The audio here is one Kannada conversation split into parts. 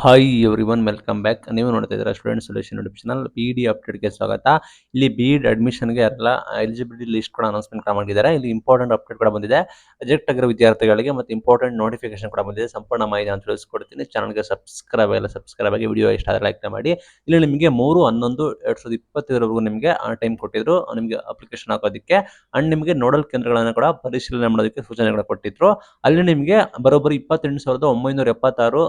Hi everyone welcome back. ನೀವು ನೋಡ್ತಾ ಇದ್ದೀರಾ student solution YouTube channel. BD ಅಪ್ಡೇಟ್ಗೆ ಸ್ವಾಗತ. ಇಲ್ಲಿ BD ಅಡ್ಮಿಷನ್ಗೆ ಯಾರೆಲ್ಲ ಎಲಿಜಿಬಿಲಿಟಿ ಲಿಸ್ಟ್ ಕೂಡ ಅನೌನ್ಸ್ಮೆಂಟ್ ಕೂಡ ಮಾಡಿದ್ದಾರೆ. ಇಲ್ಲಿ ಇಂಪಾರ್ಟೆಂಟ್ ಅಪ್ಡೇಟ್ ಕೂಡ ಬಂದಿದೆ. ರಿಜೆಕ್ಟ್ ಆಗಿರೋ ವಿದ್ಯಾರ್ಥಿಗಳಿಗೆ ಮತ್ತು ಇಂಪಾರ್ಟೆಂಟ್ ನೋಟಿಫಿಕೇಶನ್ ಕೂಡ ಬಂದಿದೆ. ಸಂಪೂರ್ಣ ಮಾಹಿತಿ ನಾನು ತಿಳಿಸ್ಕೊಡ್ತೀನಿ. ಚಾನಲ್ಗೆ ಸಬ್ಸ್ಕ್ರೈಬ್ ಆಗಿ ವಿಡಿಯೋ ಇಷ್ಟ ಆದರೆ ಲೈಕ್ ಮಾಡಿ. ಇಲ್ಲಿ ನಿಮಗೆ 3/11/2025 ನಿಮಗೆ ಟೈಮ್ ಕೊಟ್ಟಿದ್ರು ನಿಮಗೆ ಅಪ್ಲಿಕೇಶನ್ ಹಾಕೋದಕ್ಕೆ. ಅಂಡ್ ನಿಮಗೆ ನೋಡಲ್ ಕೇಂದ್ರಗಳನ್ನು ಕೂಡ ಪರಿಶೀಲನೆ ಮಾಡೋದಕ್ಕೆ ಸೂಚನೆಗಳು ಕೊಟ್ಟಿದ್ರು. ಅಲ್ಲಿ ನಿಮಗೆ ಬರೋಬ್ಬರಿ 28,976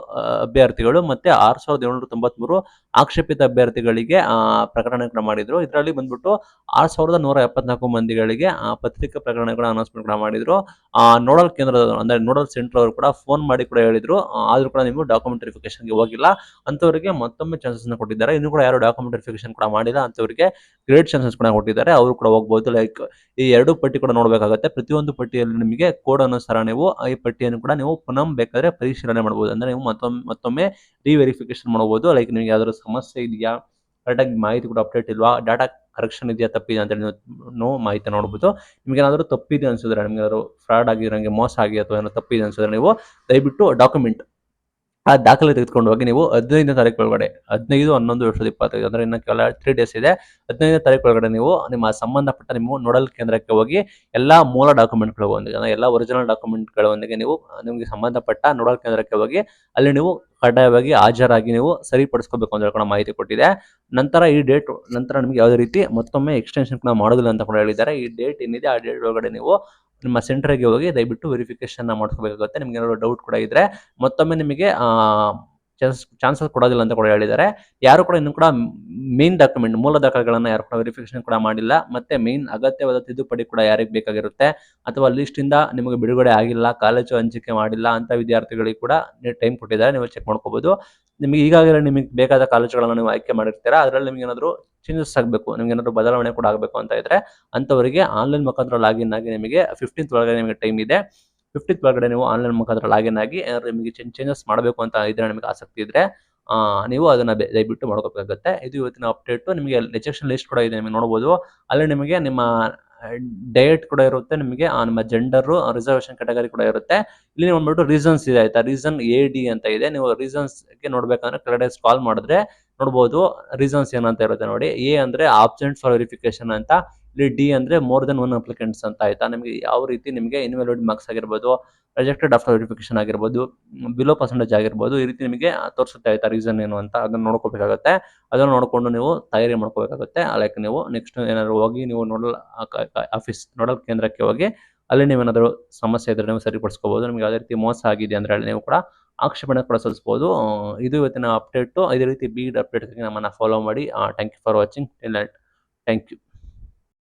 ಅಭ್ಯರ್ಥಿಗಳು ಮತ್ತೆ 6,793 ಆಕ್ಷೇಪಿತ ಅಭ್ಯರ್ಥಿಗಳಿಗೆ ಪ್ರಕಟಣೆ ಮಾಡಿದ್ರು. ಇದರಲ್ಲಿ ಬಂದ್ಬಿಟ್ಟು 6,174 ಮಂದಿಗಳಿಗೆ ಪತ್ರಿಕಾ ಪ್ರಕಟಣೆಗಳ ಅನೌನ್ಸ್ಮೆಂಟ್ ಕೂಡ ಮಾಡಿದ್ರು. ನೋಡಲ್ ಕೇಂದ್ರದ ಅಂದ್ರೆ ನೋಡಲ್ ಸೆಂಟರ್ ಅವರು ಕೂಡ ಫೋನ್ ಮಾಡಿ ಕೂಡ ಹೇಳಿದ್ರು. ಆದ್ರೂ ಕೂಡ ನೀವು ಡಾಕ್ಯುಮೆಂಟ್ ವೆರಿಫಿಕೇಶನ್ಗೆ ಹೋಗಿಲ್ಲ ಅಂತವರಿಗೆ ಮತ್ತೊಮ್ಮೆ ಚಾನ್ಸಸ್ ಕೊಟ್ಟಿದ್ದಾರೆ. ಇನ್ನು ಕೂಡ ಯಾರು ಡಾಕ್ಯುಮೆಂಟ್ ವೆರಿಫಿಕೇಶನ್ ಕೂಡ ಮಾಡಿಲ್ಲ ಅಂತವರಿಗೆ ಗ್ರೇಟ್ ಚಾನ್ಸಸ್ ಕೂಡ ಕೊಟ್ಟಿದ್ದಾರೆ. ಅವರು ಕೂಡ ಹೋಗಬಹುದು. ಲೈಕ್ ಈ ಎರಡು ಪಟ್ಟಿ ಕೂಡ ನೋಡಬೇಕಾಗುತ್ತೆ. ಪ್ರತಿಯೊಂದು ಪಟ್ಟಿಯಲ್ಲಿ ನಿಮಗೆ ಕೋಡ್ ಅನುಸಾರ ನೀವು ಈ ಪಟ್ಟಿಯನ್ನು ಕೂಡ ನೀವು ಪುನಃ ಬೇಕಾದ್ರೆ ಪರಿಶೀಲನೆ ಮಾಡಬಹುದು. ಅಂದ್ರೆ ನೀವು ಮತ್ತೊಮ್ಮೆ ರಿವೆರಿಫಿಕೇಶನ್ ಮಾಡಬಹುದು. ಲೈಕ್ ನಿಮಗೆ ಯಾವ್ದಾದ್ರು ಸಮಸ್ಯೆ ಇದೆಯಾ, ಕರೆಕ್ಟಾಗಿ ಮಾಹಿತಿ ಕೂಡ ಅಪ್ಡೇಟ್ ಇಲ್ವಾ, ಡಾಟಾ ಕರೆಕ್ಷನ್ ಇದೆಯಾ, ತಪ್ಪಿದೆ ಅಂತ ನೀವು ಮಾಹಿತಿ ನೋಡ್ಬೋದು. ನಿಮ್ಗೆ ಏನಾದರೂ ತಪ್ಪಿದೆ ಅನ್ಸಿದ್ರೆ, ನಿಮ್ಗೆ ಏನಾದ್ರು ಫ್ರಾಡ್ ಆಗಿರೋಂಗೆ, ಮೋಸ ಆಗಿ ಅಥವಾ ಏನೋ ತಪ್ಪಿದೆ ಅನ್ಸಿದ್ರೆ ನೀವು ದಯವಿಟ್ಟು ಡಾಕ್ಯುಮೆಂಟ್ ಆ ದಾಖಲೆ ತೆಗೆದುಕೊಂಡು ಹೋಗಿ ನೀವು 15ನೇ ತಾರೀಕು ಒಳಗಡೆ 15/11/2025 ಅಂದ್ರೆ ಇನ್ನು ಕೆಲ 3 ಡೇಸ್ ಇದೆ. 15ನೇ ತಾರೀಕು ಒಳಗಡೆ ನೀವು ನಿಮ್ಮ ಸಂಬಂಧಪಟ್ಟ ನಿಮ್ಮ ನೋಡಲ್ ಕೇಂದ್ರಕ್ಕೆ ಹೋಗಿ ಎಲ್ಲಾ ಮೂಲ ಡಾಕ್ಯುಮೆಂಟ್ಗಳೊಂದಿಗೆ ಅಂದ್ರೆ ಎಲ್ಲ ಒರಿಜಿನಲ್ ಡಾಕ್ಯುಮೆಂಟ್ಗಳೊಂದಿಗೆ ನೀವು ನಿಮಗೆ ಸಂಬಂಧಪಟ್ಟ ನೋಡಲ್ ಕೇಂದ್ರಕ್ಕೆ ಹೋಗಿ ಅಲ್ಲಿ ನೀವು ಕಡ್ಡಾಯವಾಗಿ ಹಾಜರಾಗಿ ನೀವು ಸರಿಪಡಿಸ್ಕೋಬೇಕು ಅಂತ ಕೂಡ ಮಾಹಿತಿ ಕೊಟ್ಟಿದೆ. ನಂತರ ಈ ಡೇಟ್ ನಂತರ ನಿಮಗೆ ಯಾವುದೇ ರೀತಿ ಮತ್ತೊಮ್ಮೆ ಎಕ್ಸ್ಟೆನ್ಷನ್ ಕೂಡ ಮಾಡೋದಿಲ್ಲ ಅಂತ ಕೂಡ ಹೇಳಿದ್ದಾರೆ. ಈ ಡೇಟ್ ಏನಿದೆ ಆ ಡೇಟ್ ಒಳಗಡೆ ನೀವು ನಿಮ್ಮ ಸೆಂಟರ್ಗೆ ಹೋಗಿ ದಯವಿಟ್ಟು ವೆರಿಫಿಕೇಶನ್ ಮಾಡ್ಕೋಬೇಕಾಗುತ್ತೆ. ನಿಮ್ಗೆ ಏನಾದ್ರು ಡೌಟ್ ಕೂಡ ಇದ್ರೆ ಮತ್ತೊಮ್ಮೆ ನಿಮಗೆ ಚಾನ್ಸಸ್ ಕೊಡೋದಿಲ್ಲ ಅಂತ ಕೂಡ ಹೇಳಿದ್ದಾರೆ. ಯಾರು ಕೂಡ ಇನ್ನು ಕೂಡ ಮೇನ್ ಡಾಕ್ಯುಮೆಂಟ್ ಮೂಲ ದಾಖಲೆಗಳನ್ನ ಯಾರು ಕೂಡ ವೆರಿಫಿಕೇಶನ್ ಕೂಡ ಮಾಡಿಲ್ಲ. ಮತ್ತೆ ಮೇನ್ ಅಗತ್ಯವಾದ ತಿದ್ದುಪಡಿ ಕೂಡ ಯಾರಿಗೆ ಬೇಕಾಗಿರುತ್ತೆ ಅಥವಾ ಲಿಸ್ಟ್ ಇಂದ ನಿಮಗೆ ಬಿಡುಗಡೆ ಆಗಿಲ್ಲ, ಕಾಲೇಜು ಹಂಚಿಕೆ ಮಾಡಿಲ್ಲ ಅಂತ ವಿದ್ಯಾರ್ಥಿಗಳಿಗೆ ಕೂಡ ಟೈಮ್ ಕೊಟ್ಟಿದ್ದಾರೆ. ನೀವು ಚೆಕ್ ಮಾಡ್ಕೋಬಹುದು. ನಿಮಗೆ ಈಗಾಗಲೇ ನಿಮಗೆ ಬೇಕಾದ ಕಾಲೇಜುಗಳನ್ನು ನೀವು ಆಯ್ಕೆ ಮಾಡಿರ್ತೀರಾ. ಅದರಲ್ಲಿ ನಿಮ್ಗೆ ಏನಾದ್ರು ಚೇಂಜಸ್ ಆಗಬೇಕು, ನಿಮ್ಗೆ ಏನಾದ್ರು ಬದಲಾವಣೆ ಕೂಡ ಆಗಬೇಕು ಅಂತ ಇದ್ರೆ ಅಂತವರಿಗೆ ಆನ್ಲೈನ್ ಮುಖಾಂತರ ಲಾಗಿನ್ ಆಗಿ ನಿಮಗೆ 15th ಒಳಗಡೆ ನಿಮಗೆ ಟೈಮ್ ಇದೆ. 15th ಒಳಗಡೆ ನೀವು ಆನ್ಲೈನ್ ಮುಖಾಂತರ ಲಾಗಿನ್ ಆಗಿ ಏನಾದ್ರು ನಿಮಗೆ ಚೇಂಜಸ್ ಮಾಡಬೇಕು ಅಂತ ಇದ್ರೆ, ನಿಮಗೆ ಆಸಕ್ತಿ ಇದ್ರೆ ನೀವು ಅದನ್ನ ದಯವಿಟ್ಟು ಮಾಡ್ಕೋಬೇಕಾಗುತ್ತೆ. ಇದು ಇವತ್ತಿನ ಅಪ್ಡೇಟ್. ನಿಮಗೆ ರಿಜೆಕ್ಷನ್ ಲಿಸ್ಟ್ ಕೂಡ ಇದೆ, ನಿಮಗೆ ನೋಡಬಹುದು. ಅಲ್ಲಿ ನಿಮಗೆ ನಿಮ್ಮ ಡಯಟ್ ಕೂಡ ಇರುತ್ತೆ, ನಿಮಗೆ ನಿಮ್ಮ ಜೆಂಡರ್ ರಿಸರ್ವೇಶನ್ ಕ್ಯಾಟಗರಿ ಕೂಡ ಇರುತ್ತೆ. ಇಲ್ಲಿ ಬಂದ್ಬಿಟ್ಟು ರೀಸನ್ಸ್ ಇದೆ ಆಯ್ತಾ. ರೀಸನ್ AD ಅಂತ ಇದೆ. ನೀವು ರೀಸನ್ಸ್ ಗೆ ನೋಡ್ಬೇಕಂದ್ರೆ ಕೆಳಗಡೆ ಸ್ಕ್ರಾಲ್ ಮಾಡಿದ್ರೆ ನೋಡಬಹುದು ರೀಸನ್ಸ್ ಏನಂತ ಇರುತ್ತೆ ನೋಡಿ. A ಅಂದ್ರೆ ಆಬ್ಸೆಂಟ್ ಫಾರ್ ವೆರಿಫಿಕೇಶನ್ ಅಂತ, ಇಲ್ಲಿ D ಅಂದ್ರೆ ಮೋರ್ ದೆನ್ 1 ಅಪ್ಲಿಕೆಂಟ್ಸ್ ಅಂತ ಆಯ್ತಾ. ನಿಮಗೆ ಯಾವ ರೀತಿ ನಿಮಗೆ ಇನ್ವ್ಯಾಲಿಡ್ ಮಾರ್ಕ್ಸ್ ಆಗಿರ್ಬೋದು, ರಿಜೆಕ್ಟೆಡ್ ಆಫ್ಟರ್ ವೆರಿಫಿಕೇಶನ್ ಆಗಿರ್ಬೋದು, ಬಿಲೋ ಪರ್ಸೆಂಟೇಜ್ ಆಗಿರ್ಬೋದು, ಈ ರೀತಿ ನಿಮಗೆ ತೋರಿಸುತ್ತೆ ಆಯ್ತಾ ರೀಸನ್ ಏನು ಅಂತ. ಅದನ್ನ ನೋಡ್ಕೋಬೇಕಾಗುತ್ತೆ. ಅದನ್ನ ನೋಡ್ಕೊಂಡು ನೀವು ತಯಾರಿ ಮಾಡ್ಕೋಬೇಕಾಗುತ್ತೆ. ಲೈಕ್ ನೀವು ನೆಕ್ಸ್ಟ್ ಏನಾದ್ರು ಹೋಗಿ ನೀವು ನೋಡಲ್ ಕೇಂದ್ರಕ್ಕೆ ಹೋಗಿ ಅಲ್ಲಿ ನೀವೇನಾದರೂ ಸಮಸ್ಯೆ ಇದ್ರೆ ನೀವು ಸರಿಪಡಿಸ್ಕೋಬಹುದು. ನಿಮ್ಗೆ ಯಾವುದೇ ರೀತಿ ಮೋಸ ಆಗಿದೆ ಅಂದ್ರೆ ಅಲ್ಲಿ ನೀವು ಕೂಡ ಆಕ್ಷೇಪಣೆ ಕೂಡ ಸಲ್ಲಿಸಬಹುದು. ಇದು ಇವತ್ತಿನ ಅಪ್ಡೇಟ್. ಇದೇ ರೀತಿ BD ಅಪ್ಡೇಟ್ಗೆ ನಮ್ಮನ್ನ ಫಾಲೋ ಮಾಡಿ. Thank you for watching. Thank you.